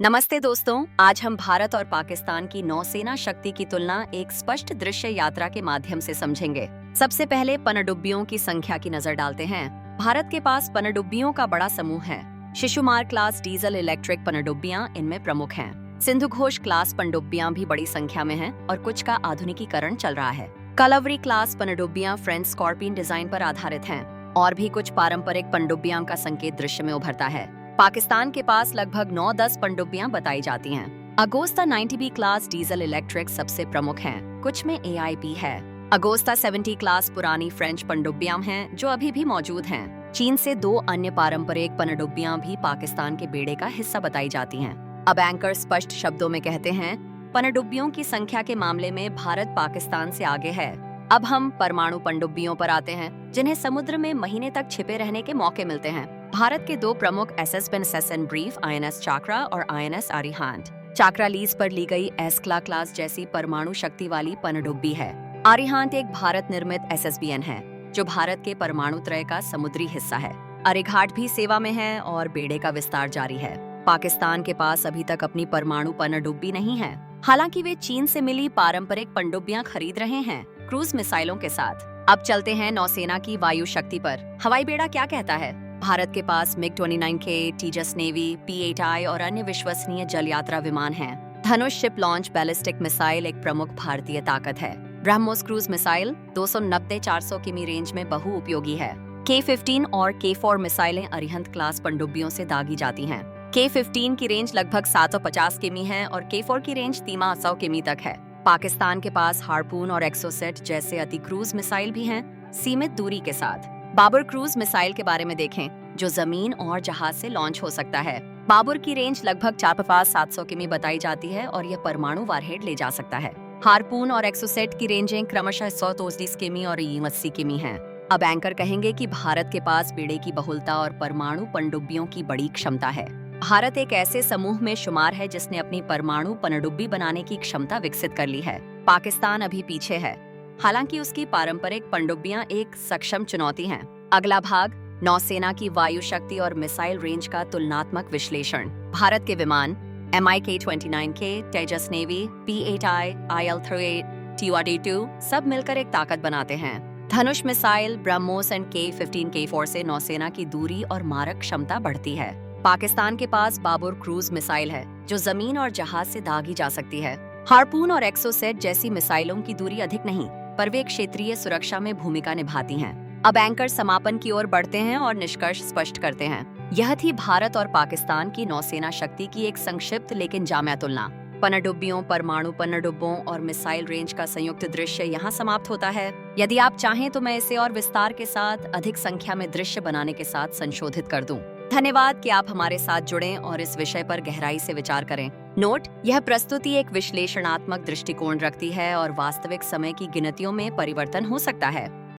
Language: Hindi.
नमस्ते दोस्तों, आज हम भारत और पाकिस्तान की नौसेना शक्ति की तुलना एक स्पष्ट दृश्य यात्रा के माध्यम से समझेंगे। सबसे पहले पनडुब्बियों की संख्या की नजर डालते हैं। भारत के पास पनडुब्बियों का बड़ा समूह है। शिशुमार क्लास डीजल इलेक्ट्रिक पनडुब्बियां इनमें प्रमुख हैं। सिंधु घोष क्लास पनडुब्बियां भी बड़ी संख्या में हैं और कुछ का आधुनिकीकरण चल रहा है। कलवरी क्लास पनडुब्बियां फ्रेंच स्कॉर्पियन डिजाइन पर आधारित हैं और भी कुछ पारंपरिक पनडुब्बियां का संकेत दृश्य में उभरता है। पाकिस्तान के पास लगभग 9-10 पनडुब्बियां बताई जाती हैं। अगोस्ता 90B क्लास डीजल इलेक्ट्रिक सबसे प्रमुख हैं, कुछ में AIP है। अगोस्ता 70 क्लास पुरानी फ्रेंच पनडुब्बियां हैं जो अभी भी मौजूद हैं। चीन से 2 अन्य पारंपरिक पनडुब्बियां भी पाकिस्तान के बेड़े का हिस्सा बताई जाती हैं। अब एंकर स्पष्ट शब्दों में कहते हैं, पनडुब्बियों की संख्या के मामले में भारत पाकिस्तान से आगे है। अब हम परमाणु पनडुब्बियों पर आते हैं, जिन्हें समुद्र में महीने तक छिपे रहने के मौके मिलते हैं। भारत के 2 प्रमुख SS princess and brief INS चाकरा और INS अरिहांत। चाकरा लीज पर ली गई एस्क्ला क्लास जैसी परमाणु शक्ति वाली पनडुब्बी है। अरिहांत एक भारत निर्मित SSBN है जो भारत के परमाणु त्रय का समुद्री हिस्सा है। अरिघाट भी सेवा में है और बेड़े का विस्तार जारी है। पाकिस्तान के पास अभी तक अपनी परमाणु पनडुब्बी नहीं है, हालांकि वे चीन से मिली पारंपरिक पनडुब्बियां खरीद रहे हैं क्रूज मिसाइलों के साथ। अब चलते हैं नौसेना की वायु शक्ति पर। हवाई बेड़ा क्या कहता है? भारत के पास MiG-29K, तेजस नेवी, P-8I और अन्य विश्वसनीय जल यात्रा विमान हैं। धनुष शिप लॉन्च बैलिस्टिक मिसाइल एक प्रमुख भारतीय ताकत है। ब्रह्मोस क्रूज मिसाइल 290-400 किमी रेंज में बहुउपयोगी है। K-15 और K-4 मिसाइलें अरिहंत क्लास पनडुब्बियों से दागी जाती हैं। K-15 की रेंज लगभग 750 किमी है और K-4 की रेंज 300 किमी तक है। पाकिस्तान के पास हार्पून और एक्सोसेट जैसे अति क्रूज मिसाइल भी हैं, सीमित दूरी के साथ। बाबर क्रूज मिसाइल के बारे में देखें, जो जमीन और जहाज से लॉन्च हो सकता है। बाबर की रेंज लगभग 450-700 किमी बताई जाती है और यह परमाणु वारहेड ले जा सकता है। हार्पून और एक्सोसेट की रेंजें क्रमशः 130 किमी और 80 किमी हैं। अब एंकर कहेंगे कि भारत के पास बेड़े की बहुलता और परमाणु पनडुब्बियों की बड़ी क्षमता है। भारत एक ऐसे समूह में शुमार है जिसने अपनी परमाणु पनडुब्बी बनाने की क्षमता विकसित कर ली है। पाकिस्तान अभी पीछे है, हालांकि उसकी पारंपरिक पनडुब्बियां एक सक्षम चुनौती हैं। अगला भाग, नौसेना की वायु शक्ति और मिसाइल रेंज का तुलनात्मक विश्लेषण। भारत के विमान MiG-29K, तेजस नेवी, P-8I, IL-38, TUAD-2 सब मिलकर एक ताकत बनाते हैं। धनुष missile, BrahMos and K-15, K-4 से नौसेना की दूरी और मारक क्षमता बढ़ती है। पाकिस्तान के पास बाबर क्रूज मिसाइल है जो जमीन और जहाज से दागी जा सकती है। हार्पून और एक्सोसेट जैसी मिसाइलों की दूरी अधिक नहीं, पर वे क्षेत्रीय सुरक्षा में भूमिका निभाती हैं। अब एंकर समापन की ओर बढ़ते हैं और निष्कर्ष स्पष्ट करते हैं। यह थी भारत और पाकिस्तान की नौसेना शक्ति की एक संक्षिप्त लेकिन जामिया तुलना। पनडुब्बियों, परमाणु पनडुब्बों और मिसाइल रेंज का संयुक्त दृश्य यहाँ समाप्त होता है। यदि आप चाहें तो मैं इसे और विस्तार के साथ, अधिक संख्या में दृश्य बनाने के साथ संशोधित कर दूं। धन्यवाद कि आप हमारे साथ जुड़ें और इस विषय पर गहराई से विचार करें। नोट: यह प्रस्तुति एक विश्लेषणात्मक दृष्टिकोण रखती है और वास्तविक समय की गिनतियों में परिवर्तन हो सकता है।